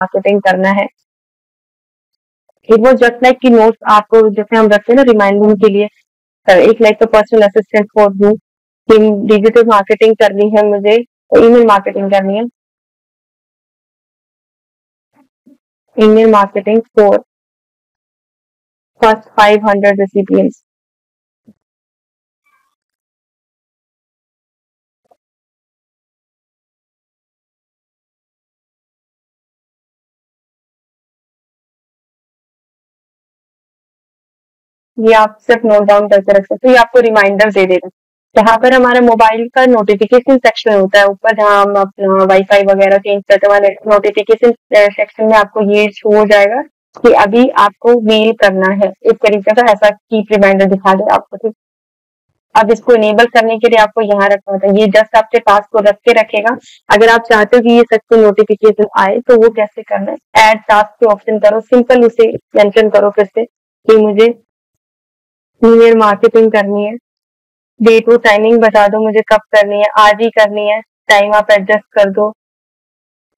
Marketing करना है। It was just like कि नोट्स आपको जैसे हम रखते हैं ना रिमाइंडिंग के लिए, एक लाइक तो पर्सनल असिस्टेंट फॉर यू कि डिजिटल मार्केटिंग करनी है मुझे, ईमेल मार्केटिंग करनी है, email marketing for first 500 recipients। ये आप सिर्फ नोट डाउन करके रख सकते हो, ये आपको रिमाइंडर दे देगा। जहाँ पर हमारा मोबाइल का नोटिफिकेशन सेक्शन होता है ऊपर, जहाँ हम अपना वाईफाई वगैरह चेंज करते हैं, नोटिफिकेशन सेक्शन में आपको ये शो हो जाएगा कि अभी आपको मेल करना है। इस तरीके का ऐसा कीप रिमाइंडर दिखा दे आपको। ठीक, अब इसको इनेबल करने के लिए आपको यहाँ रखना होता है, ये जस्ट आपके पास को रख के रखेगा। अगर आप चाहते हो कि ये सबको नोटिफिकेशन आए तो वो कैसे करना है, ऐड टास्क पे ऑप्शन करो, सिंपल उसे मेंशन करो फिर से कि मुझे ईमेल मार्केटिंग करनी है, डेट और टाइमिंग बता दो मुझे कब करनी है, आज ही करनी है, टाइम आप एडजस्ट कर दो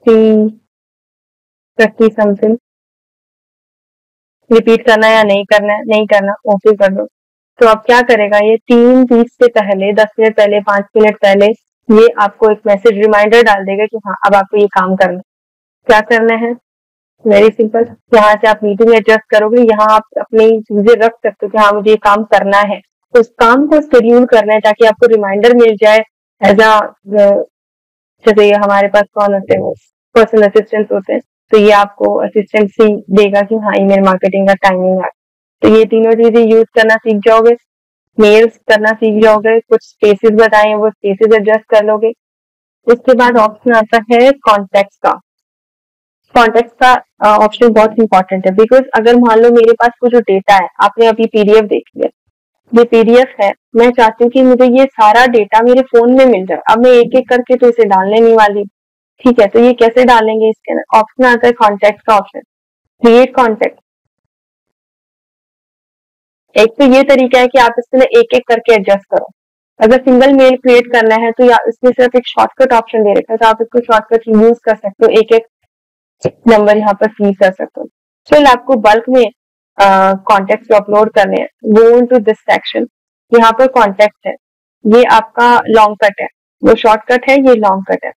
3:30 समथिंग, रिपीट करना है या नहीं करना है, नहीं करना ओके कर दो। तो अब क्या करेगा ये 3:30 से पहले, 10 मिनट पहले, 5 मिनट पहले ये आपको एक मैसेज रिमाइंडर डाल देगा कि हाँ अब आपको ये काम करना है। क्या करना है, वेरी सिंपल, यहाँ से आप मीटिंग एडजस्ट करोगे, यहाँ आप अपनी चीजें रख सकते हो कि हाँ मुझे ये काम करना है, तो उस काम को शेड्यूल करना है ताकि आपको रिमाइंडर मिल जाए एज अ, जैसे ये हमारे पास कौन होते हैं, पर्सनल असिस्टेंट होते हैं, तो ये आपको असिस्टेंट से देगा कि हाँ ईमेल मार्केटिंग का टाइमिंग है। तो ये तीनों चीजें यूज करना सीख जाओगे, मेल्स करना सीख जाओगे, कुछ स्पेसेस बताए वो स्पेसेस एडजस्ट कर लोगे। उसके बाद ऑप्शन आता है कॉन्टेक्ट का। कॉन्टेक्ट का ऑप्शन बहुत इंपॉर्टेंट है, बिकॉज अगर मान लो मेरे पास कुछ जो डेटा है, आपने अभी पीडीएफ देख लिया, ये पीडीएफ है, मैं चाहती हूँ कि मुझे ये सारा डेटा मेरे फोन में मिल जाए। अब मैं एक एक करके तो इसे डालने नहीं वाली, ठीक है, तो ये कैसे डालेंगे, इसके अंदर ऑप्शन आता है कॉन्टेक्ट का ऑप्शन, क्रिएट कॉन्टेक्ट। एक तो ये तरीका है कि आप इसमें एक एक करके एडजस्ट करो। अगर सिंगल मेल क्रिएट करना है तो या इसमें सिर्फ एक शॉर्टकट ऑप्शन दे रखा है, तो आप इसको शॉर्टकट यूज कर सकते हो, एक एक नंबर यहाँ पर फील कर सकते हो। चल आपको बल्क में कॉन्टेक्ट अपलोड करने हैं, गो इनटू दिस सेक्शन, यहाँ पर कॉन्टेक्ट है, ये आपका लॉन्ग कट है, वो शॉर्टकट है, ये लॉन्ग कट है।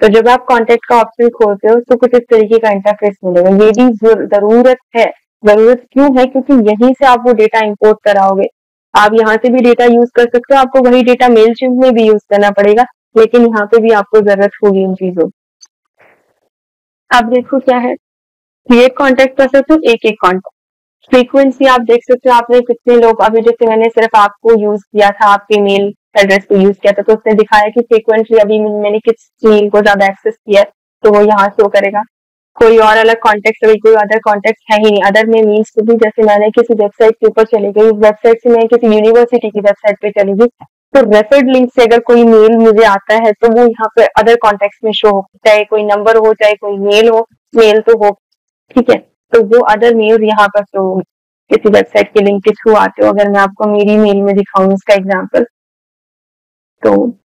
तो जब आप कॉन्टेक्ट का ऑप्शन खोलते हो तो कुछ इस तरीके का इंटरफेस मिलेगा। ये भी जरूरत है, जरूरत क्यों है, क्योंकि यहीं से आप वो डेटा इंपोर्ट कराओगे। आप यहाँ से भी डेटा यूज कर सकते हो, आपको वही डेटा मेलचिम्प में भी यूज करना पड़ेगा, लेकिन यहाँ पे भी आपको जरूरत होगी इन चीजों। आप देखो क्या है, क्रिएट कॉन्टेक्ट कर सकते हो, एक एक कॉन्टेक्ट, फ्रीक्वेंसी आप देख सकते हो आपने कितने लोग, अभी जैसे मैंने सिर्फ आपको यूज किया था, आपके मेल एड्रेस को यूज किया था, तो उसने दिखाया कि फ्रीक्वेंटली अभी मैंने किस मेल को ज्यादा एक्सेस किया है, तो वो यहाँ शो करेगा। कोई और अलग कॉन्टेक्ट, अभी कोई अदर कॉन्टेक्ट है ही नहीं, अदर में मीन्स तो भी जैसे मैंने किसी वेबसाइट के ऊपर चली गई, उस वेबसाइट से मैं किसी यूनिवर्सिटी की वेबसाइट पे चली गई, तो रेफर्ड लिंक से अगर कोई मेल मुझे आता है तो वो यहाँ पे अदर कॉन्टेक्ट में शो हो, चाहे कोई नंबर हो चाहे कोई मेल हो, मेल तो हो, ठीक है, तो वो अदर मेल यहाँ पर शो हो, किसी वेबसाइट के लिंक के थ्रू आते हो। अगर मैं आपको मेरी मेल में दिखाऊं इसका एग्जाम्पल, तो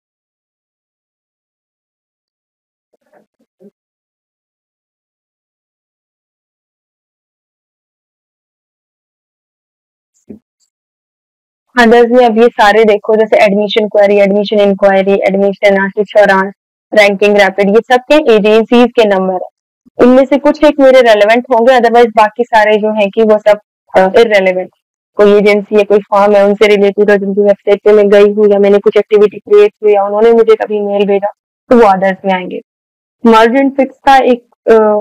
अदर्स में अब ये सारे देखो, जैसे admission query, admission inquiry, admission आशीष और रैंकिंग रैपिड, ये सब के एजेंसीज के नंबर है। इनमें से कुछ एक मेरे रेलेवेंट होंगे, अदरवाइज बाकी सारे जो है कि वो सब इररेलेवेंट। कोई एजेंसी है, कोई फॉर्म है, उनसे रिलेटेड है, जिनकी वेबसाइट पे मैं गई हूँ या मैंने कुछ एक्टिविटी क्रिएट की या उन्होंने मुझे कभी मेल भेजा, तो वो अदर्स में आएंगे। मर्ज एंड फिक्स का एक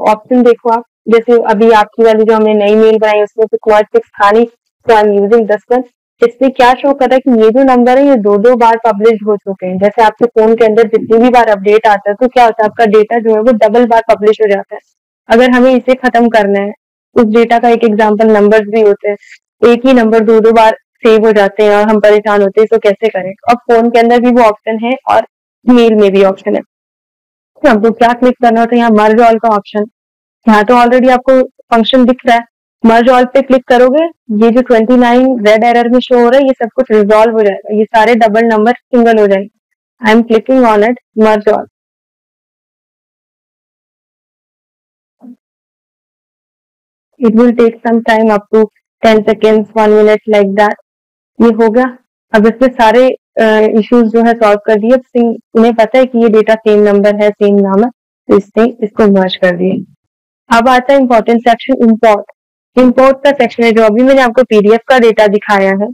ऑप्शन देखो आप, जैसे अभी आपकी वाली जो हमने नई मेल बनाई उसमें से मर्ज फिक्स था नहीं, तो I am using this one. इसमें क्या शो कर रहा है कि ये जो नंबर है ये दो दो बार पब्लिश हो चुके हैं। जैसे आपके फोन के अंदर जितनी भी बार अपडेट आता है तो क्या होता है, आपका डेटा जो है वो डबल बार पब्लिश हो जाता है। अगर हमें इसे खत्म करना है, उस डेटा का एक एग्जाम्पल नंबर्स भी होते हैं, एक ही नंबर दो दो बार सेव हो जाते हैं और हम परेशान होते हैं, तो कैसे करें। अब फोन के अंदर भी वो ऑप्शन है और मेल में भी ऑप्शन है। आपको क्या क्लिक करना होता है, यहाँ मर्ज ऑल का ऑप्शन, यहाँ तो ऑलरेडी आपको फंक्शन दिख रहा है, मर्ज ऑल पे क्लिक करोगे, ये जो 29 रेड एरर में शो हो रहा है ये सब कुछ रिजॉल्व हो जाएगा, ये सारे डबल नंबर सिंगल हो जाएंगे। I am clicking on it, merge all. It will take some time up to 10 seconds 1 minute like that. ये हो गया। अब इसमें सारे इश्यूज जो है सॉल्व कर दिए। उन्हें पता है कि ये डेटा सेम नंबर है, सेम नाम है, तो इसने इसको मर्ज कर दिए। अब आता है इंपॉर्टेंट सेक्शन इंपोर्ट। इंपोर्ट का सेक्शन है जो अभी मैंने आपको पीडीएफ का डेटा दिखाया है,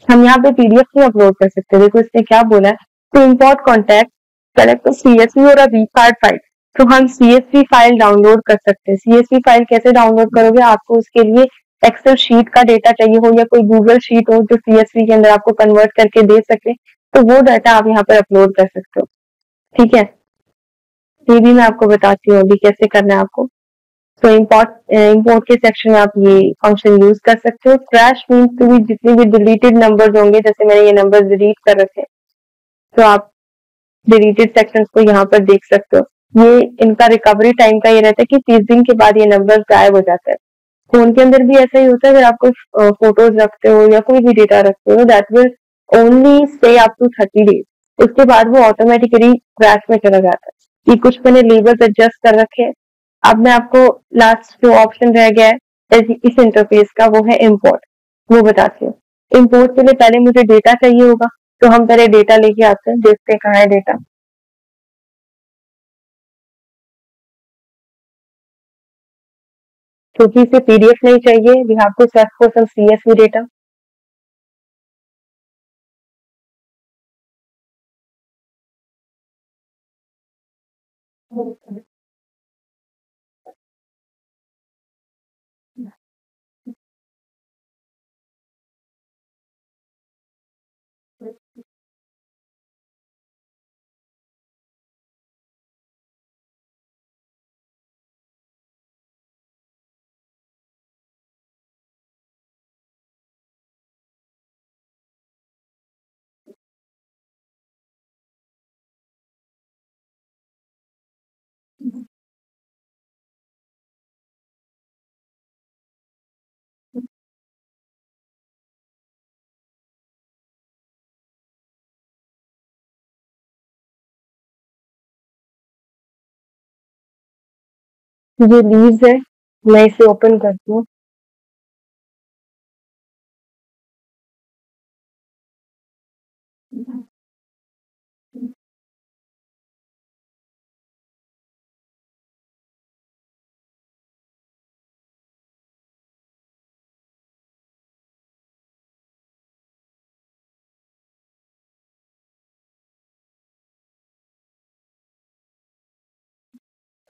हम यहाँ पे पीडीएफ में अपलोड कर सकते हैं। देखो इसने क्या बोला है, to import contact select CSV और वी कार्ड फाइल। तो हम सीएसवी फाइल डाउनलोड कर सकते हैं। सीएसवी फाइल कैसे डाउनलोड करोगे, आपको उसके लिए एक्सेल शीट का डेटा चाहिए हो या कोई गूगल शीट हो जो सीएसवी के अंदर आपको कन्वर्ट करके दे सके, तो वो डाटा आप यहाँ पर अपलोड कर सकते हो। ठीक है, ये भी मैं आपको बताती हूँ अभी कैसे करना है आपको। तो इंपोर्ट के सेक्शन में आप ये फंक्शन यूज कर सकते हो। क्रैश मीन्स टू भी जितने भी डिलीटेड नंबर्स होंगे, जैसे मैंने ये नंबर डिलीट कर रखे, तो आप डिलीटेड सेक्शंस को यहाँ पर देख सकते हो। ये इनका रिकवरी टाइम का ये रहता है कि 30 दिन के बाद ये नंबर गायब हो जाता है। फोन के अंदर भी ऐसा ही होता है, अगर आप कोई फोटोज रखते हो या कोई भी डेटा रखते हो, that will only stay up to 30 days. उसके बाद वो ऑटोमेटिकली क्रैश में चला जाता है। ये कुछ मैंने लेबल्स एडजस्ट कर रखे हैं। अब मैं आपको लास्ट जो ऑप्शन रह गया है इस इंटरफेस का, वो है इम्पोर्ट। वो बताती हूँ। इम्पोर्ट के लिए पहले मुझे डेटा चाहिए होगा, तो हम पहले डेटा लेके आते हैं। देखते हैं कहाँ है डेटा। क्योंकि इसे पीडीएफ नहीं चाहिए, we have to search for some CSV data. ये लीव्स है, मैं इसे ओपन करती हूँ।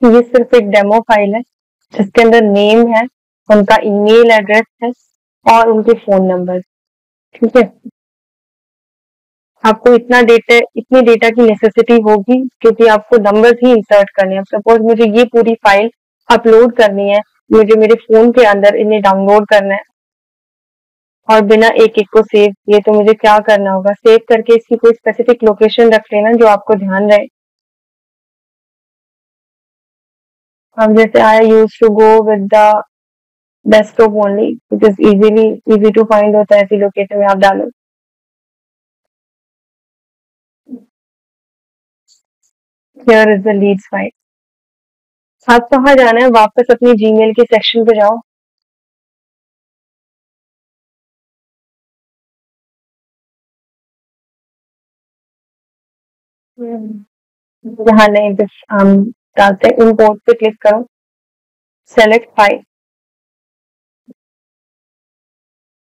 ये सिर्फ एक डेमो फाइल है जिसके अंदर नेम है, उनका ईमेल एड्रेस है और उनके फोन नंबर। ठीक है, आपको इतनी डेटा की नेसेसिटी होगी क्योंकि आपको नंबर्स ही इंसर्ट करने हैं। सपोज मुझे ये पूरी फाइल अपलोड करनी है, मुझे मेरे फोन के अंदर इन्हें डाउनलोड करना है और बिना एक एक को सेव किए, तो मुझे क्या करना होगा, सेव करके इसकी कोई स्पेसिफिक लोकेशन रख लेना जो आपको ध्यान रहे। अब जैसे I used to go with the desktop only, it is easy to find होता है, ऐसी लोकेशन में आप डालो। Here is the leads file. आप कहाँ जाना है, वापस अपने जीमेल के सेक्शन पे जाओ। यहाँ नहीं, हम डालते हैं इम्पोर्ट पे क्लिक करो, select file,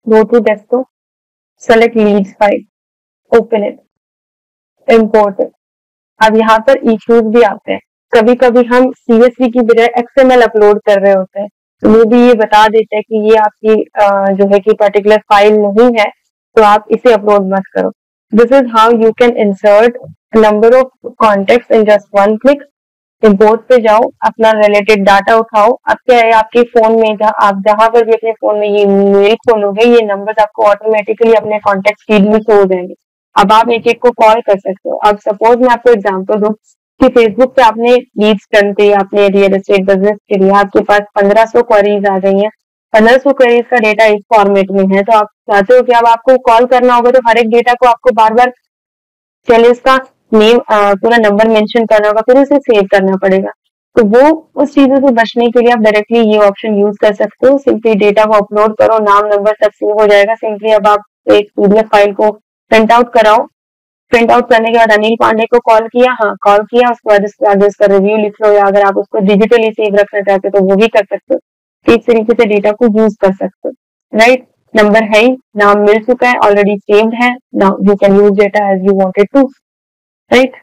go to desktop, select leads file, open it, import it. अब यहाँ पर इश्यूज भी आते हैं। कभी कभी हम सीएसवी की बजाय एक्सएमएल अपलोड कर रहे होते हैं, तो वो भी ये बता देते हैं कि ये आपकी जो है कि पर्टिकुलर फाइल नहीं है, तो आप इसे अपलोड मत करो। This is how you can insert number of contact in just one click. Import पे जाओ, अपना रिलेटेड डाटा उठाओ। अब क्या है, आपके फोन में आप जहां पर भी अपने फोन में ये मेल खोलोगे, ये नंबर आपको ऑटोमेटिकली अपने कॉन्टेक्ट फीड में शो हो जाएंगे। अब आप एक एक को कॉल कर सकते हो। अब सपोज मैं आपको एग्जांपल दूं कि फेसबुक पे आपने लीड्स टर्न पे अपने रियल एस्टेट बिजनेस के लिए आपके पास 1500 क्वेरीज आ गई हैं। 1500 क्वेरीज का डेटा इस फॉर्मेट में है, तो आप चाहते हो कि अब आपको कॉल करना होगा, तो हर एक डेटा को आपको बार बार चलिए इसका नेम पूरा नंबर मेंशन करना होगा, फिर उसे सेव करना पड़ेगा। तो वो उस चीजों से बचने के लिए आप डायरेक्टली ये ऑप्शन यूज कर सकते हो। सिंपली डेटा को अपलोड करो, नाम नंबर सब सेव हो जाएगा। सिंपली अब आप एक पीडीएफ फाइल को प्रिंट आउट कराओ। प्रिंट आउट करने के बाद अनिल पांडे को कॉल किया, हाँ कॉल किया, उसके बाद उसके आगे उसका रिव्यू लिख लो, या अगर आप उसको डिजिटली सेव रखना चाहते हो तो वो भी कर सकते हो। तो इस तरीके से डेटा को यूज कर सकते हो, राइट। नंबर है ही, नाम मिल चुका है, ऑलरेडी सेव्ड है, now you can use data as you wanted to, right.